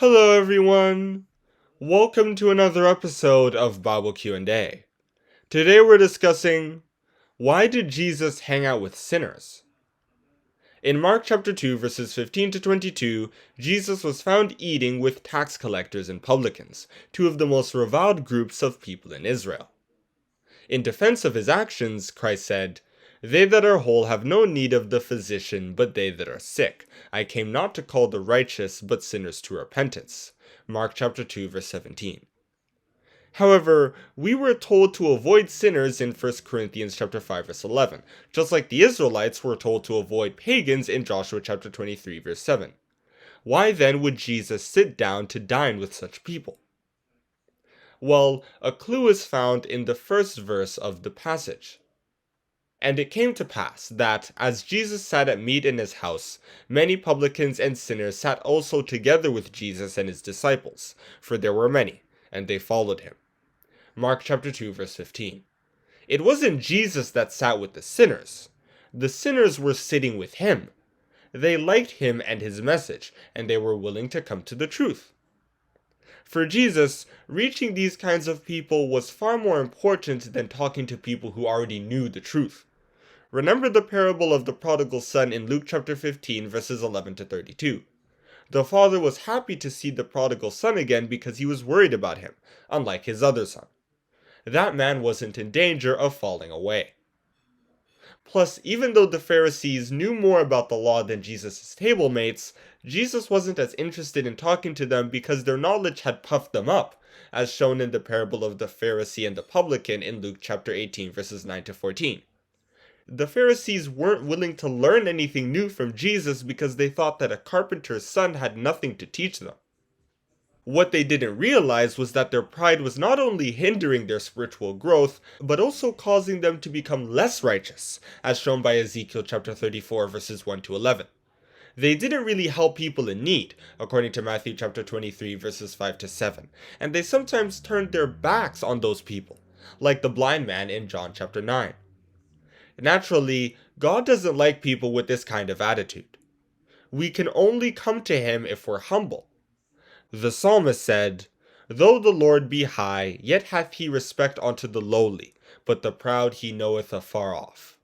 Hello everyone! Welcome to another episode of Bible Q&A. Today we're discussing, why did Jesus hang out with sinners? In Mark chapter 2 verses 15 to 22, Jesus was found eating with tax collectors and publicans, two of the most reviled groups of people in Israel. In defense of his actions, Christ said, "They that are whole have no need of the physician, but they that are sick. I came not to call the righteous, but sinners to repentance." Mark chapter 2 verse 17. However, we were told to avoid sinners in 1 Corinthians chapter 5 verse 11, just like the Israelites were told to avoid pagans in Joshua chapter 23 verse 7. Why then would Jesus sit down to dine with such people? Well, a clue is found in the first verse of the passage. "And it came to pass, that, as Jesus sat at meat in his house, many publicans and sinners sat also together with Jesus and his disciples, for there were many, and they followed him." Mark chapter 2 verse 15. It wasn't Jesus that sat with the sinners. The sinners were sitting with him. They liked him and his message, and they were willing to come to the truth. For Jesus, reaching these kinds of people was far more important than talking to people who already knew the truth. Remember the parable of the prodigal son in Luke chapter 15 verses 11 to 32. The father was happy to see the prodigal son again because he was worried about him, unlike his other son. That man wasn't in danger of falling away. Plus, even though the Pharisees knew more about the law than Jesus' table mates, Jesus wasn't as interested in talking to them because their knowledge had puffed them up, as shown in the parable of the Pharisee and the publican in Luke chapter 18 verses 9 to 14. The Pharisees weren't willing to learn anything new from Jesus because they thought that a carpenter's son had nothing to teach them. What they didn't realize was that their pride was not only hindering their spiritual growth, but also causing them to become less righteous, as shown by Ezekiel chapter 34 verses 1 to 11. They didn't really help people in need, according to Matthew chapter 23 verses 5 to 7, and they sometimes turned their backs on those people, like the blind man in John chapter 9. Naturally, God doesn't like people with this kind of attitude. We can only come to him if we're humble. The psalmist said, "Though the Lord be high, yet hath he respect unto the lowly, but the proud he knoweth afar off."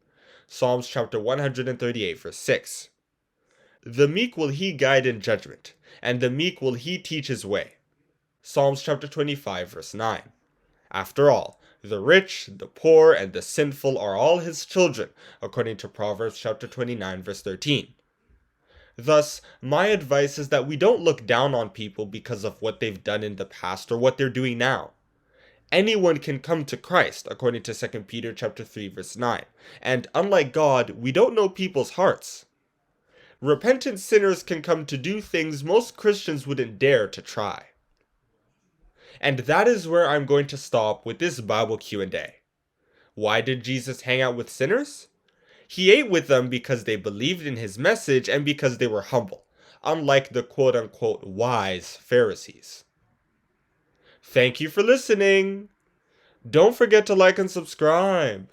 Psalms chapter 138 verse 6. "The meek will he guide in judgment, and the meek will he teach his way." Psalms chapter 25 verse 9. After all, the rich, the poor, and the sinful are all his children, according to Proverbs chapter 29 verse 13. Thus, my advice is that we don't look down on people because of what they've done in the past or what they're doing now. Anyone can come to Christ, according to 2 Peter chapter 3 verse 9, and unlike God, we don't know people's hearts. Repentant sinners can come to do things most Christians wouldn't dare to try. And that is where I'm going to stop with this Bible Q&A. Why did Jesus hang out with sinners? He ate with them because they believed in his message and because they were humble, unlike the quote-unquote wise Pharisees. Thank you for listening. Don't forget to like and subscribe.